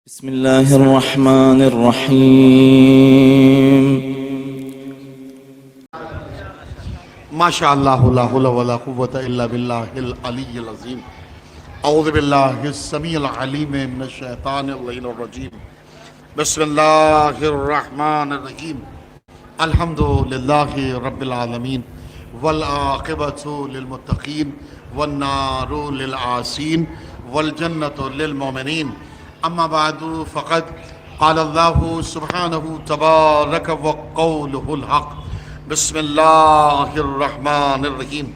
بسم الله الرحمن الرحيم. ما شاء الله لا حول ولا قوة إلا بالله العلي العظيم. أعوذ بالله السميع العليم من الشيطان اللعين الرجيم. بسم الله الرحمن الرحيم. الحمد لله رب العالمين والعاقبة للمتقين والنار للعاصين والجنة للمؤمنين. أما بعد فقد قال الله سبحانه تبارك وقوله الحق. بسم الله الرحمن الرحيم.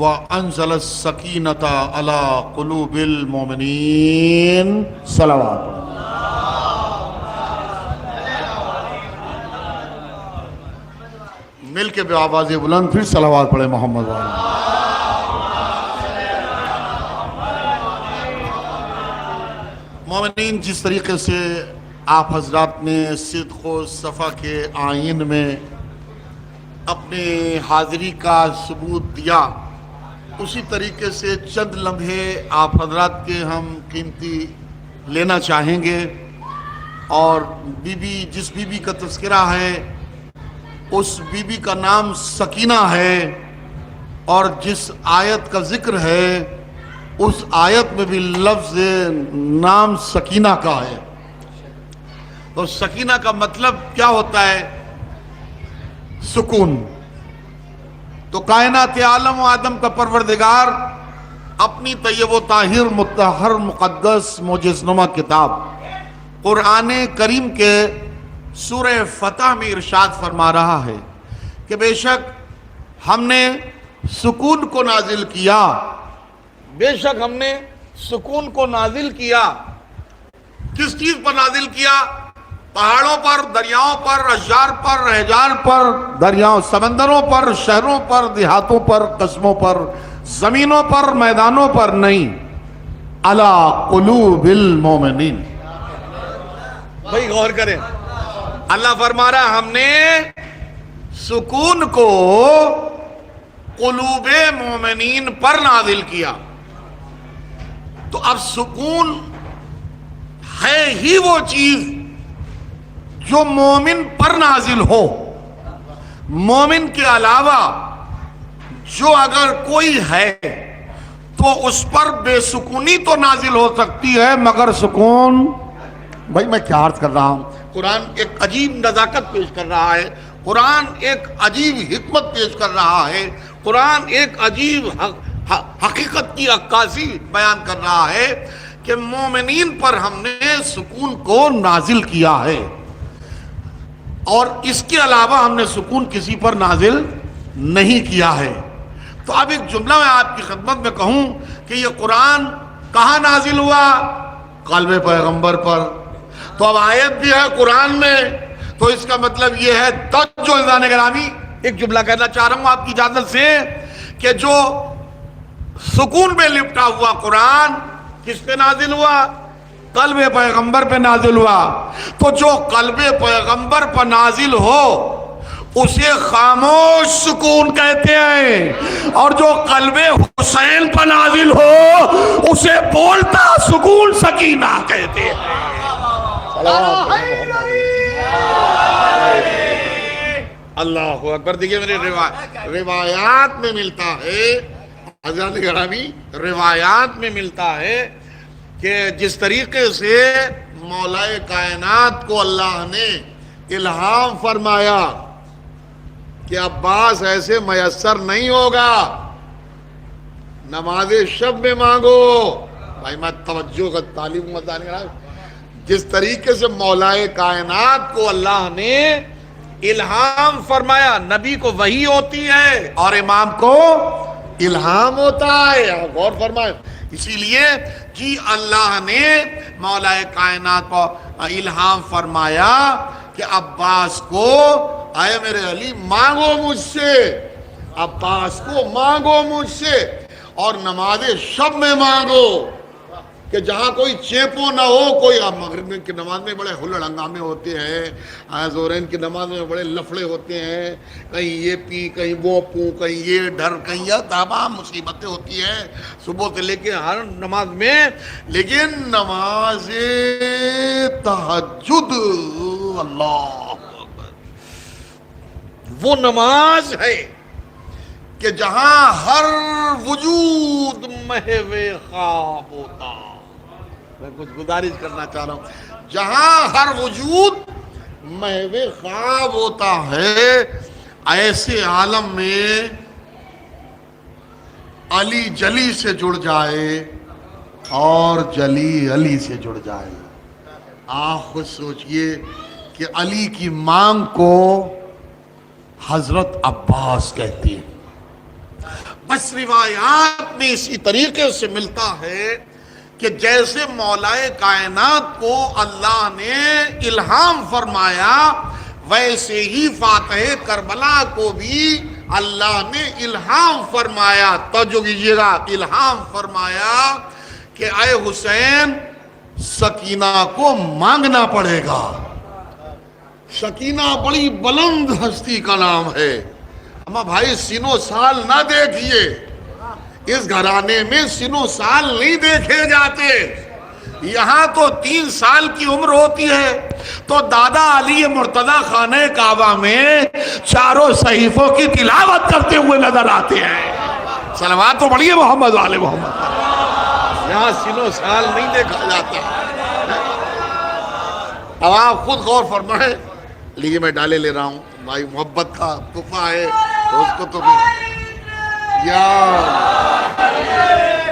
وأنزل السكينة على قلوب المؤمنين. صلوات. مل کے بے آواز بلند پھر صلوات پڑھے محمد والے. مومنین، جس طریقے سے آپ حضرات نے صدق و صفا کے آئین میں اپنے حاضری کا ثبوت دیا، اسی طریقے سے چند لمحے آپ حضرات کے ہم قیمتی لینا چاہیں گے. اور جس بی بی کا تذکرہ ہے اس بی بی کا نام سکینہ ہے، اور جس آیت کا ذکر ہے اس آیت میں بھی لفظ نام سکینہ کا ہے. تو سکینہ کا مطلب کیا ہوتا ہے؟ سکون. تو کائنات عالم و آدم کا پروردگار اپنی طیب و طاہر مطہر مقدس معجزنما کتاب قرآن کریم کے سورہ فتح میں ارشاد فرما رہا ہے کہ بے شک ہم نے سکون کو نازل کیا. بے شک ہم نے سکون کو نازل کیا. کس چیز پر نازل کیا؟ پہاڑوں پر، دریاؤں پر، اشجار پر، رہجان پر، دریاؤں سمندروں پر، شہروں پر، دیہاتوں پر، قصبوں پر، زمینوں پر، میدانوں پر نہیں. علی قلوب المومنین. بھائی غور کریں، اللہ فرما رہا ہم نے سکون کو قلوب مومنین پر نازل کیا. تو اب سکون ہے ہی وہ چیز جو مومن پر نازل ہو. مومن کے علاوہ جو اگر کوئی ہے تو اس پر بے سکونی تو نازل ہو سکتی ہے، مگر سکون. بھائی میں کیا عرض کر رہا ہوں؟ قرآن ایک عجیب نزاکت پیش کر رہا ہے، قرآن ایک عجیب حکمت پیش کر رہا ہے، قرآن ایک عجیب حقیقت کی عکاسی بیان کر رہا ہے کہ مومنین پر ہم نے سکون کو نازل کیا ہے، اور اس کے علاوہ ہم نے سکون کسی پر نازل نہیں کیا ہے. تو اب ایک جملہ میں آپ کی خدمت میں کہوں کہ یہ قرآن کہاں نازل ہوا؟ قلب پیغمبر پر. تو اب آیت بھی ہے قرآن میں، تو اس کا مطلب یہ ہے توجہ عزیزان گرامی. ایک جملہ کہنا چاہ رہا ہوں آپ کی اجازت سے کہ جو سکون میں لپٹا ہوا قرآن کس پہ نازل ہوا؟ قلب پیغمبر پہ نازل ہوا. تو جو قلب پیغمبر پر نازل ہو اسے خاموش سکون کہتے ہیں، اور جو قلب حسین پر نازل ہو اسے بولتا سکون سکینہ کہتے ہیں. اللہ اکبر. دیکھیے میرے روایات میں ملتا ہے، حضرات گرامی، روایات میں ملتا ہے کہ جس طریقے سے مولا کائنات کو اللہ نے الہام فرمایا کہ عباس ایسے میسر نہیں ہوگا، نماز شب میں مانگو. بھائی میں توجہ کا تعلیم مدان کرا. جس طریقے سے مولا کائنات کو اللہ نے الہام فرمایا، نبی کو وحی ہوتی ہے اور امام کو الہام ہوتا ہے. غور فرمائے. اسی لیے جی اللہ نے مولا کائنات کو الہام فرمایا کہ عباس کو، اے میرے علی مانگو مجھ سے، عباس کو مانگو مجھ سے، اور نماز شب میں مانگو کہ جہاں کوئی چیپو نہ ہو. کوئی مغرب کی نماز میں بڑے ہلڑ ہنگامے ہوتے ہیں، ظہرین کی نماز میں بڑے لفڑے ہوتے ہیں، کہیں یہ پی، کہیں وہ پو، کہیں یہ ڈر، کہیں یہ تمام مصیبتیں ہوتی ہیں صبح سے لے کے ہر نماز میں. لیکن نماز تہجد، اللہ وہ نماز ہے کہ جہاں ہر وجود محو خواب ہوتا. میں کچھ گزارش کرنا چاہ رہا ہوں، جہاں ہر وجود محو خواب ہوتا ہے، ایسے عالم میں علی جلی سے جڑ جائے اور جلی علی سے جڑ جائے. آپ خود سوچئے کہ علی کی مانگ کو حضرت عباس کہتی ہے. بس روایات میں اسی طریقے سے ملتا ہے کہ جیسے مولائے کائنات کو اللہ نے الہام فرمایا، ویسے ہی فاتح کربلا کو بھی اللہ نے الہام فرمایا. توجہ کیجیے گا، الہام فرمایا کہ اے حسین سکینہ کو مانگنا پڑے گا. سکینہ بڑی بلند ہستی کا نام ہے. اما بھائی سینوں سال نہ دیکھیے، اس گھرانے میں سینوں سال نہیں دیکھے جاتے. یہاں تو 3 سال کی عمر ہوتی ہے تو دادا علی مرتضی خانہ کعبہ میں چاروں صحیفوں کی تلاوت کرتے ہوئے نظر آتے ہیں. صلوات تو بڑھیے محمد والے محمد. یہاں سینوں سال نہیں دیکھا جاتا. اب آپ خود غور فرمائیں. لیے میں ڈالے لے رہا ہوں، بھائی محبت کا تحفہ ہے تو اس کو تو یا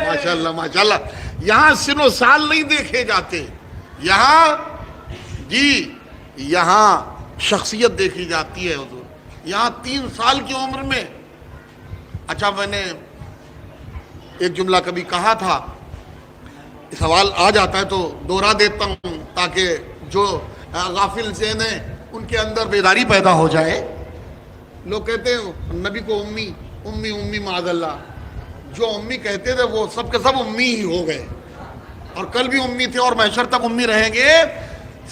ماشاءاللہ ماشاءاللہ. یہاں سنو سال نہیں دیکھے جاتے، یہاں جی یہاں شخصیت دیکھی جاتی ہے حضور. یہاں 3 سال کی عمر میں، اچھا میں نے ایک جملہ کبھی کہا تھا، سوال آ جاتا ہے تو دوہرا دیتا ہوں تاکہ جو غافل ذہن ہیں ان کے اندر بیداری پیدا ہو جائے. لوگ کہتے ہیں نبی کو امی امی امی معاذ اللہ. جو امی کہتے تھے وہ سب کے سب امی ہی ہو گئے، اور کل بھی امی تھے اور محشر تک امی رہیں گے.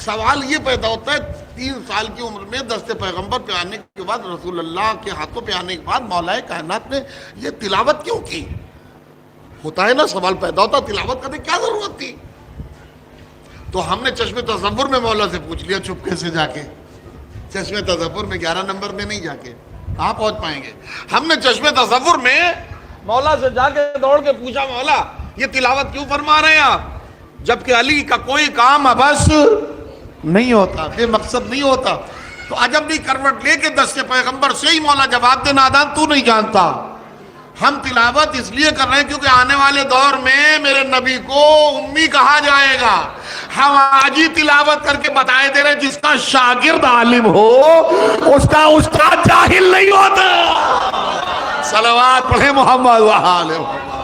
سوال یہ پیدا ہوتا ہے 3 سال کی عمر میں دست پیغمبر پہ آنے کے بعد، رسول اللہ کے ہاتھوں پہ آنے کے بعد مولا کائنات نے یہ تلاوت کیوں کی؟ ہوتا ہے نا سوال پیدا ہوتا، تلاوت کرنے کیا ضرورت تھی؟ تو ہم نے چشم تصور میں مولا سے پوچھ لیا چپکے سے جا کے. چشم تصور میں 11 نمبر میں نہیں جا کے، کہاں پہنچ پائیں گے. ہم نے چشم تصور میں مولا سے جا کے دوڑ کے پوچھا، مولا یہ تلاوت کیوں فرما رہے ہیں آپ؟ جبکہ علی کا کوئی کام ابس نہیں ہوتا، بے مقصد نہیں ہوتا. تو عجب نہیں کروٹ لے کے دست پیغمبر سے ہی مولا جواب دے، نادان تو نہیں جانتا. ہم تلاوت اس لیے کر رہے ہیں کیونکہ آنے والے دور میں میرے نبی کو امی کہا جائے گا. ہم آج ہی تلاوت کر کے بتائے دے رہے ہیں، جس کا شاگرد عالم ہو اس کا استاد جاہل نہیں ہوتا. صلوات پڑھے محمد وآل محمد.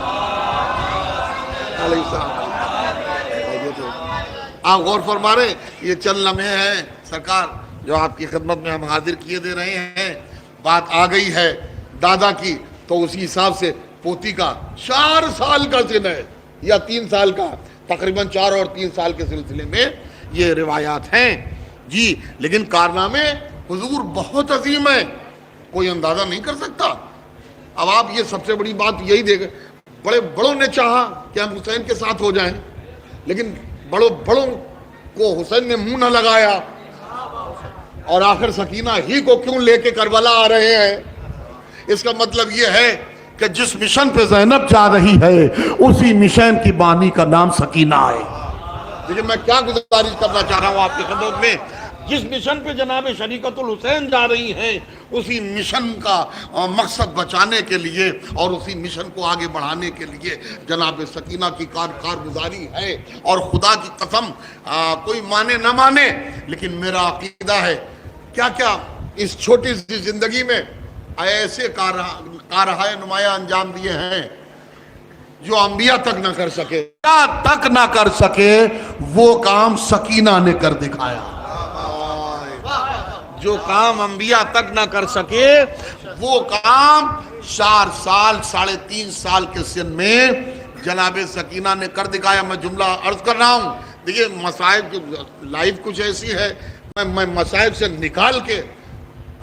آپ غور فرما رہے، یہ چند لمحے ہیں سرکار جو آپ کی خدمت میں ہم حاضر کیے دے رہے ہیں. بات آ گئی ہے دادا کی تو اسی حساب سے پوتی کا 4 سال کا سن ہے یا 3 سال کا، تقریباً 4 اور 3 سال کے سلسلے میں یہ روایات ہیں جی. لیکن کارنامے حضور بہت عظیم ہیں، کوئی اندازہ نہیں کر سکتا. اب آپ یہ سب سے بڑی بات یہی دیکھیں، بڑے بڑوں نے چاہا کہ ہم حسین کے ساتھ ہو جائیں، لیکن بڑوں کو حسین نے منہ نہ لگایا، اور آخر سکینہ ہی کو کیوں لے کے کربلا آ رہے ہیں؟ اس کا مطلب یہ ہے کہ جس مشن پہ زینب جا رہی ہے اسی مشن کی بانی کا نام سکینہ ہے. لیکن میں کیا گزارش کرنا چاہ رہا ہوں آپ کی خدمت میں، جس مشن پہ جناب شریکت الحسین جا رہی ہیں اسی مشن کا مقصد بچانے کے لیے اور اسی مشن کو آگے بڑھانے کے لیے جناب سکینہ کی کارگزاری ہے. اور خدا کی قسم کوئی مانے نہ مانے، لیکن میرا عقیدہ ہے کیا کیا اس چھوٹی سی زندگی میں ایسے کارہائے نمایاں انجام دیے ہیں جو انبیاء تک نہ کر سکے. وہ کام سکینہ نے کر دکھایا. جو کام انبیاء تک نہ کر سکے وہ کام 4 سال 3.5 سال کے سن میں جناب سکینہ نے کر دکھایا. میں جملہ عرض کر رہا ہوں، دیکھیے مسائب لائف کچھ ایسی ہے، میں مسائب سے نکال کے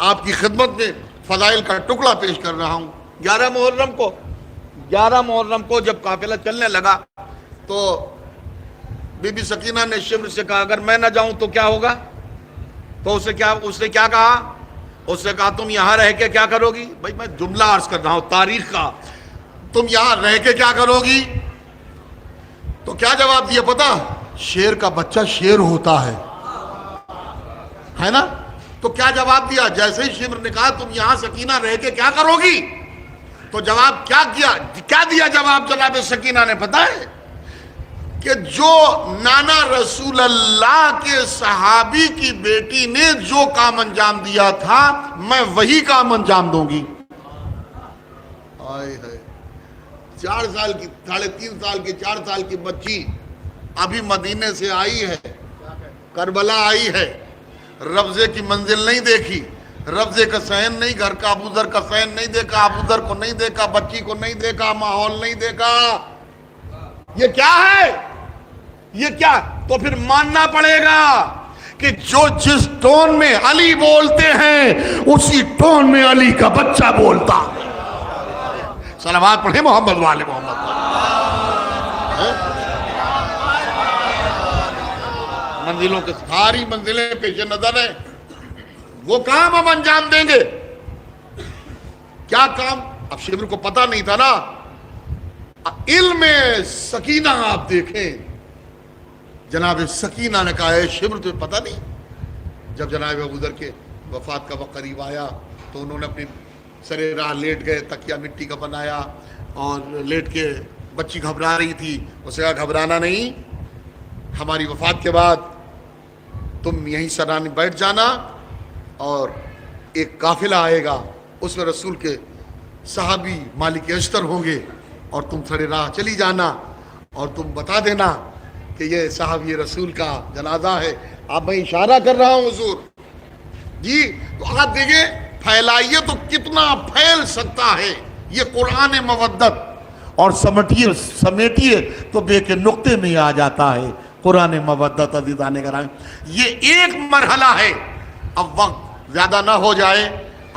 آپ کی خدمت میں فضائل کا ٹکڑا پیش کر رہا ہوں. 11 محرم کو جب قافلہ چلنے لگا تو بی بی سکینہ نے شمر سے کہا اگر میں نہ جاؤں تو کیا ہوگا؟ تو اس نے کیا کہا؟ اس نے کہا تم یہاں رہ کے کیا کرو گی؟ بھائی میں جملہ عرض کر رہا ہوں تاریخ کا، تم یہاں رہ کے کیا کرو گی؟ تو کیا جواب دیا پتا؟ شیر کا بچہ شیر ہوتا ہے نا؟ تو کیا جواب دیا؟ جیسے ہی شمر نے کہا تم یہاں سکینہ رہ کے کیا کرو گی، تو جواب کیا دیا جواب جناب سکینہ نے پتا ہے؟ کہ جو نانا رسول اللہ کے صحابی کی بیٹی نے جو کام انجام دیا تھا میں وہی کام انجام دوں گی۔ آئے ہے 4 سال کی 3.5 سال کی 4 سال کی بچی ابھی مدینے سے آئی ہے، کربلا آئی ہے، ربضے کی منزل نہیں دیکھی، ربضے کا صحن نہیں، گھر کا ابو ذر کا صحن نہیں دیکھا، ابو ذر کو نہیں دیکھا، بچی کو نہیں دیکھا، ماحول نہیں دیکھا، یہ کیا ہے؟ یہ کیا؟ تو پھر ماننا پڑے گا کہ جو جس ٹون میں علی بولتے ہیں اسی ٹون میں علی کا بچہ بولتا ہے۔ صلوات پڑھیں محمد والے محمد۔ منزلوں کے ساری منزلیں پیش نظر ہیں، وہ کام ہم انجام دیں گے۔ کیا کام؟ اب شمر کو پتا نہیں تھا نا۔ علم سکینہ آپ دیکھیں، جناب سکینہ نے کہا ہے شمر تمہیں پتا نہیں؟ جب جناب ابو ذر کے وفات کا وقت قریب آیا تو انہوں نے اپنی سرے راہ لیٹ گئے، تکیہ مٹی کا بنایا اور لیٹ کے، بچی گھبرا رہی تھی، اسے کہا گھبرانا نہیں، ہماری وفات کے بعد تم یہیں سرانے بیٹھ جانا اور ایک قافلہ آئے گا، اس میں رسول کے صحابی مالک اشتر ہوں گے اور تم سرے راہ چلی جانا اور تم بتا دینا کہ یہ صحابی رسول کا جنازہ ہے۔ اب میں اشارہ کر رہا ہوں حضور جی، تو آپ دیکھیں پھیلائیے تو کتنا پھیل سکتا ہے یہ قرآن مودت، اور سمیٹیے تو بے کے نقطے میں آ جاتا ہے قرآن مودت۔ عزیزان کرام یہ ایک مرحلہ ہے، اب وقت زیادہ نہ ہو جائے،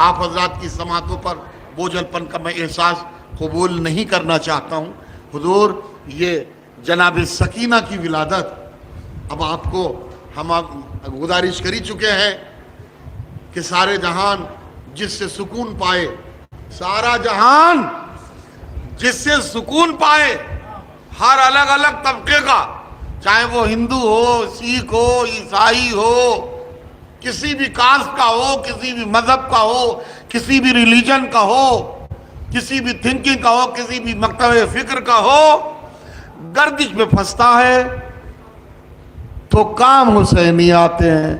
آپ حضرات کی سماعتوں پر بوجھل پن کا میں احساس قبول نہیں کرنا چاہتا ہوں۔ حضور یہ جناب سکینہ کی ولادت، اب آپ کو ہم گزارش کر ہی چکے ہیں کہ سارے جہان جس سے سکون پائے، سارا جہان جس سے سکون پائے، ہر الگ الگ طبقے کا، چاہے وہ ہندو ہو، سکھ ہو، عیسائی ہو، کسی بھی کاسٹ کا ہو، کسی بھی مذہب کا ہو، کسی بھی ریلیجن کا ہو، کسی بھی تھنکنگ کا ہو، کسی بھی مکتب فکر کا ہو، گردش میں پھنستا ہے تو کام حسینی آتے ہیں،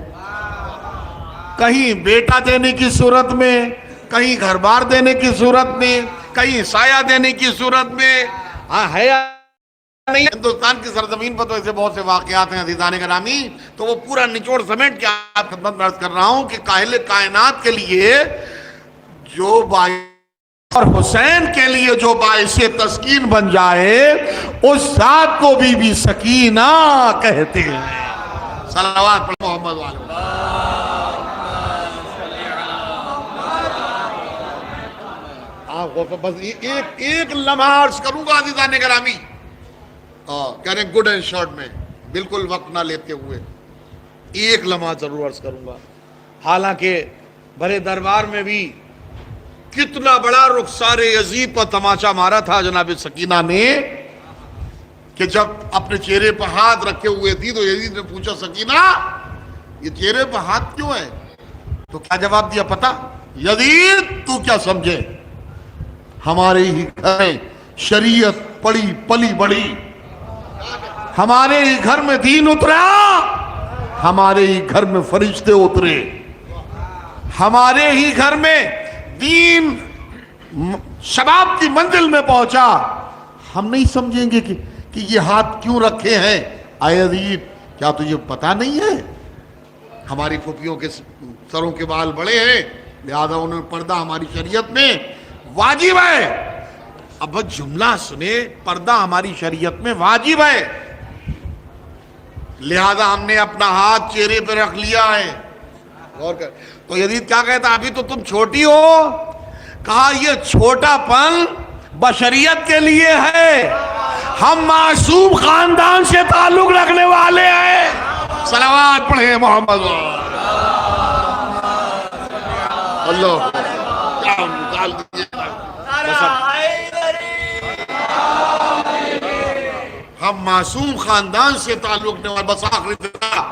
کہیں بیٹا دینے کی صورت میں، کہیں گھر بار دینے کی صورت میں، کہیں سایہ دینے کی صورت میں۔ ہے نہیں؟ ہندوستان کی سرزمین پر تو ایسے بہت سے واقعات ہیں عزیزان گرامی، تو وہ پورا نچوڑ سمیٹ کے آپ خدمت میں عرض کر رہا ہوں کہ کاہل کائنات کے لیے جو اور حسین کے لیے جو باعث تسکین بن جائے اس ذات کو بھی سکینہ کہتے ہیں۔ صلوات پر محمد والے۔ بس ایک لمحہ عرض کروں گا عزیزان گرامی، کہہ رہے ہیں گڈ اینڈ شارٹ میں، بالکل وقت نہ لیتے ہوئے ایک لمحہ ضرور عرض کروں گا۔ حالانکہ بڑے دربار میں بھی کتنا بڑا رخسار یزید پر تماشا مارا تھا جناب سکینہ نے، کہ جب اپنے چہرے پر ہاتھ رکھے ہوئے تھی تو یزید نے پوچھا سکینہ یہ چہرے پر ہاتھ کیوں ہے؟ تو کیا جواب دیا پتا؟ یزید تو کیا سمجھے، ہمارے ہی گھر میں شریعت پڑی پلی بڑی، ہمارے ہی گھر میں دین اترا، ہمارے ہی گھر میں فرشتے اترے، ہمارے ہی گھر میں دین شباب کی منزل میں پہنچا، ہم نہیں سمجھیں گے کہ یہ ہاتھ کیوں رکھے ہیں؟ اے عزیز کیا تجھے پتا نہیں ہے ہماری پھوپھیوں کے سروں کے بال بڑے ہیں، لہذا انہوں نے پردہ ہماری شریعت میں واجب ہے۔ اب جملہ سنے، پردہ ہماری شریعت میں واجب ہے، لہذا ہم نے اپنا ہاتھ چہرے پہ رکھ لیا ہے۔ غور کر، تو یزید کیا کہتا؟ ابھی تو تم چھوٹی ہو، کہا یہ چھوٹا پن بشریت کے لیے ہے، ہم معصوم خاندان سے تعلق رکھنے والے ہیں. صلوات پڑھیں محمد. اللہ کیا نکال دیجیے. ہم معصوم خاندان سے تعلق رکھنے والے. بس آخری فقرہ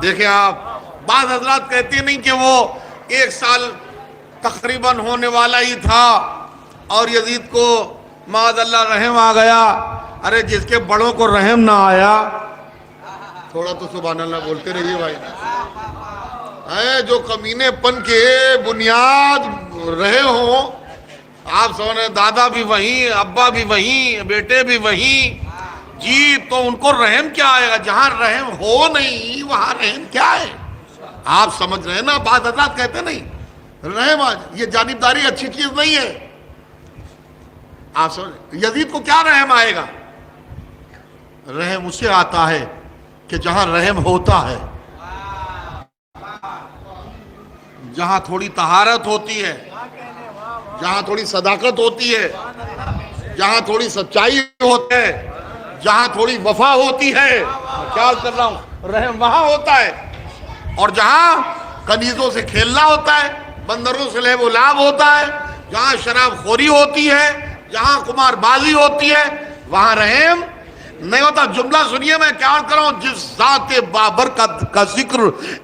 دیکھیں آپ. بعض حضرات کہتے نہیں کہ وہ 1 سال تقریباً ہونے والا ہی تھا اور یزید کو معاذ اللہ رحم آ گیا. ارے جس کے بڑوں کو رحم نہ آیا, تھوڑا تو سبحان اللہ بولتے رہیے بھائی. جو کمینے پن کے بنیاد رہے ہوں, آپ سونے دادا بھی وہیں, ابا بھی وہیں, بیٹے بھی وہیں, جی تو ان کو رحم کیا آئے گا؟ جہاں رحم ہو نہیں وہاں رحم کیا ہے؟ آپ سمجھ رہے ہیں نا. بعض حضرات کہتے نہیں رحم یہ جانبداری اچھی چیز نہیں ہے. آپ سمجھ, یزید کو کیا رحم آئے گا؟ رحم اسے آتا ہے کہ جہاں رحم ہوتا ہے, جہاں تھوڑی طہارت ہوتی ہے, جہاں تھوڑی صداقت ہوتی ہے, جہاں تھوڑی سچائی ہوتی ہے, جہاں تھوڑی وفا ہوتی ہے. خیال کر رہا ہوں, رحم وہاں ہوتا ہے. اور جہاں کنیزوں سے کھیلنا ہوتا ہے, بندروں سے لہو و لعب ہوتا ہے, جہاں شراب خوری ہوتی ہے, جہاں قمار بازی ہوتی ہے, وہاں رحم نہیں ہوتا. جملہ سنیے, میں کیا کر رہا ہوں. جس ذات بابرکت کا ذکر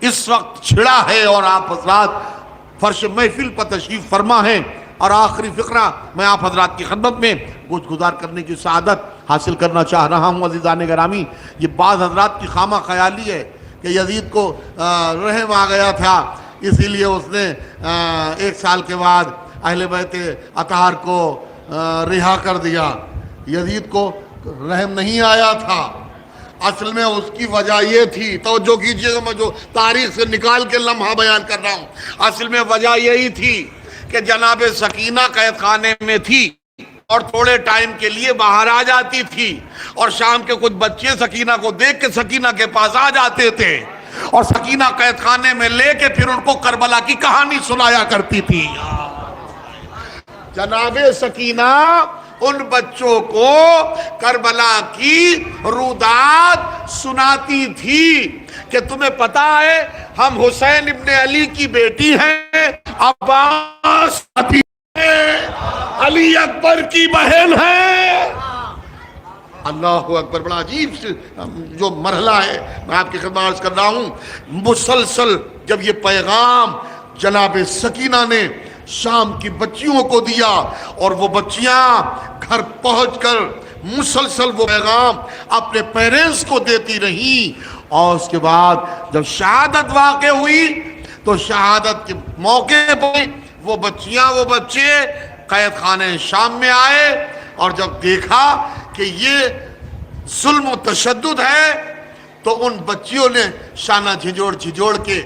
اس وقت چھڑا ہے اور آپ حضرات فرش محفل پر تشریف فرما ہیں, اور آخری فقرہ میں آپ حضرات کی خدمت میں گوش گزار کرنے کی سعادت حاصل کرنا چاہ رہا ہوں. عزیزان گرامی, یہ بعض حضرات کی خامہ خیالی ہے کہ یزید کو رحم آ گیا تھا, اسی لیے اس نے 1 سال کے بعد اہل بیت اطہار کو رہا کر دیا. یزید کو رحم نہیں آیا تھا. اصل میں اس کی وجہ یہ تھی, توجہ کیجئے گا, میں جو تاریخ سے نکال کے لمحہ بیان کر رہا ہوں. اصل میں وجہ یہی تھی کہ جناب سکینہ قید خانے میں تھی اور تھوڑے ٹائم کے لیے باہر آ جاتی تھی, اور شام کے کچھ بچے سکینہ کو دیکھ کے سکینہ کے پاس آ جاتے تھے, اور سکینہ قید خانے میں لے کے پھر ان کو کربلا کی کہانی سنایا کرتی تھی. جناب سکینہ ان بچوں کو کربلا کی رودات سناتی تھی کہ تمہیں پتا ہے ہم حسین ابن علی کی بیٹی ہیں, عباس علی اکبر کی بہن ہے. اللہ اکبر. بڑا عجیب جو مرحلہ ہے, میں آپ کی خدمت عرض کر رہا ہوں. مسلسل جب یہ پیغام جناب سکینہ نے شام کی بچیوں کو دیا, اور وہ بچیاں گھر پہنچ کر مسلسل وہ پیغام اپنے پیرنٹس کو دیتی رہیں, اور اس کے بعد جب شہادت واقع ہوئی تو شہادت کے موقع پر وہ بچیاں وہ بچے قید خانے شام میں آئے, اور جب دیکھا کہ یہ ظلم و تشدد ہے تو ان بچیوں نے شانہ جھجوڑ کے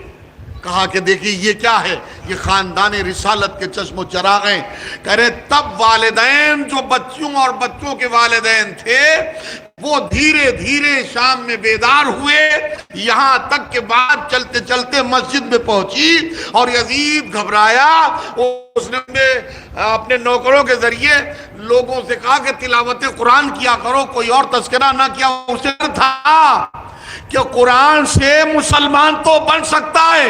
کہا کہ دیکھیے یہ کیا ہے, یہ خاندان رسالت کے چشم و چراغ ہیں. کہہ رہے تب والدین جو بچیوں اور بچوں کے والدین تھے وہ دھیرے دھیرے شام میں بیدار ہوئے, یہاں تک کہ بات چلتے چلتے مسجد میں پہنچی اور یزید گھبرایا. اس نے اپنے نوکروں کے ذریعے لوگوں سے کہا کہ تلاوت قرآن کیا کرو, کوئی اور تذکرہ نہ کیا. اسے تھا کہ قرآن سے مسلمان تو بن سکتا ہے,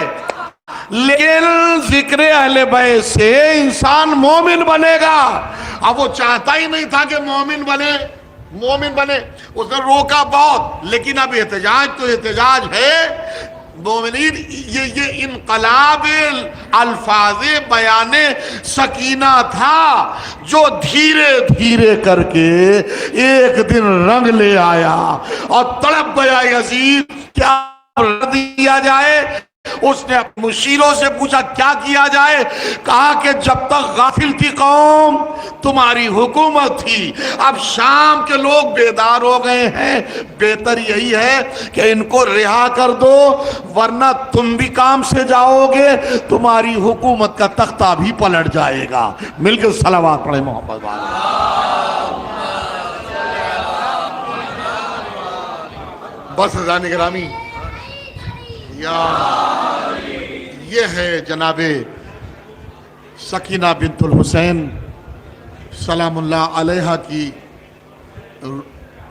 لیکن ذکر اہل بیت سے انسان مومن بنے گا. اب وہ چاہتا ہی نہیں تھا کہ مومن بنے. اس نے روکا بہت, لیکن اب احتجاج تو احتجاج ہے. مومنین, یہ انقلاب الفاظ بیان سکینہ تھا جو دھیرے دھیرے کر کے ایک دن رنگ لے آیا, اور تڑپ گیا یزید کیا دیا جائے. اس نے اپنے مشیروں سے پوچھا کیا کیا جائے. کہا کہ جب تک غافل تھی قوم تمہاری حکومت تھی, اب شام کے لوگ بیدار ہو گئے ہیں, بہتر یہی ہے کہ ان کو رہا کر دو, ورنہ تم بھی کام سے جاؤ گے, تمہاری حکومت کا تختہ بھی پلٹ جائے گا. مل کے صلوات پڑھیں محمد والے. بس عزیزان گرامی, یہ ہے جناب سکینہ بنت الحسین سلام اللہ علیہا کی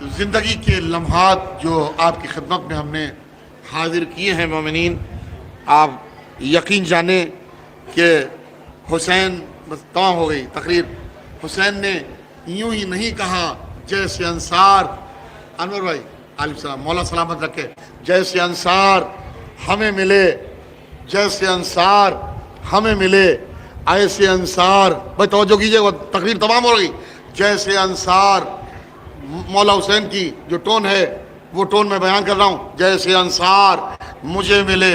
زندگی کے لمحات جو آپ کی خدمت میں ہم نے حاضر کیے ہیں مومنین، آپ یقین جانیں کہ حسین، بس تمام ہو گئی تقریر، حسین نے یوں ہی نہیں کہا جیسے انصار، انور بھائی علیہ السلام، مولا سلامت رکھے، جیسے انصار ہمیں ملے، جیسے انصار ہمیں ملے ایسے انصار، بھائی توجہ کیجئے، وہ تقریر تمام ہو گئی، جیسے انصار، مولا حسین کی جو ٹون ہے وہ ٹون میں بیان کر رہا ہوں، جیسے انصار مجھے ملے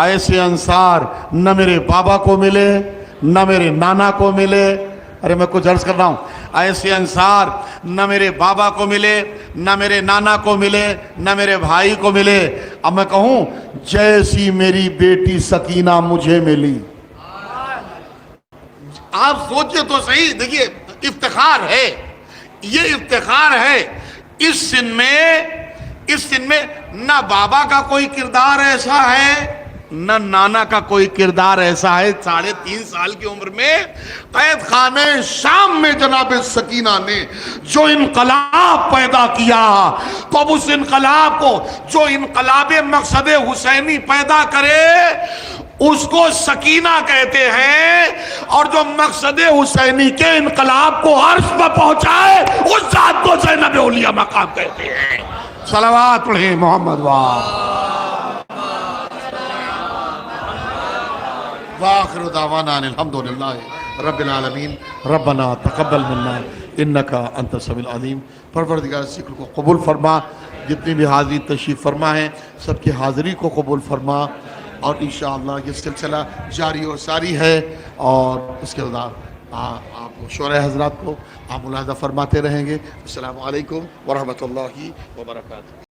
ایسے انصار نہ میرے بابا کو ملے نہ میرے نانا کو ملے، ارے میں کچھ عرض کر رہا ہوں، ایسے انصار نہ میرے بابا کو ملے نہ میرے نانا کو ملے نہ میرے بھائی کو ملے، اب میں کہوں جیسی میری بیٹی سکینہ مجھے ملی۔ آپ سوچئے تو صحیح، دیکھیے افتخار ہے، یہ افتخار ہے، اس سن میں نہ بابا کا کوئی کردار ایسا ہے نہ نانا کا کوئی کردار ایسا ہے۔ 3.5 سال کی عمر میں قید خانے شام میں جناب سکینہ نے جو انقلاب پیدا کیا، تو اب اس انقلاب کو، جو انقلاب مقصد حسینی پیدا کرے اس کو سکینہ کہتے ہیں، اور جو مقصد حسینی کے انقلاب کو عرش پر پہنچائے اس ذات کو زینب اولیاء مقام کہتے ہیں۔ صلوات پڑھیں محمد وآخر دعوانا الحمدللہ رب العالمین ربنا تقبل منا انکا انت السمیع العلیم۔ پروردگار ذکر کو قبول فرما، جتنی بھی حاضری تشریف فرما ہیں سب کی حاضری کو قبول فرما، اور انشاءاللہ یہ سلسلہ جاری و ساری ہے، اور اس کے بعد آپ شورا حضرات کو آپ ملاحظہ فرماتے رہیں گے۔ السلام علیکم ورحمۃ اللہ وبرکاتہ۔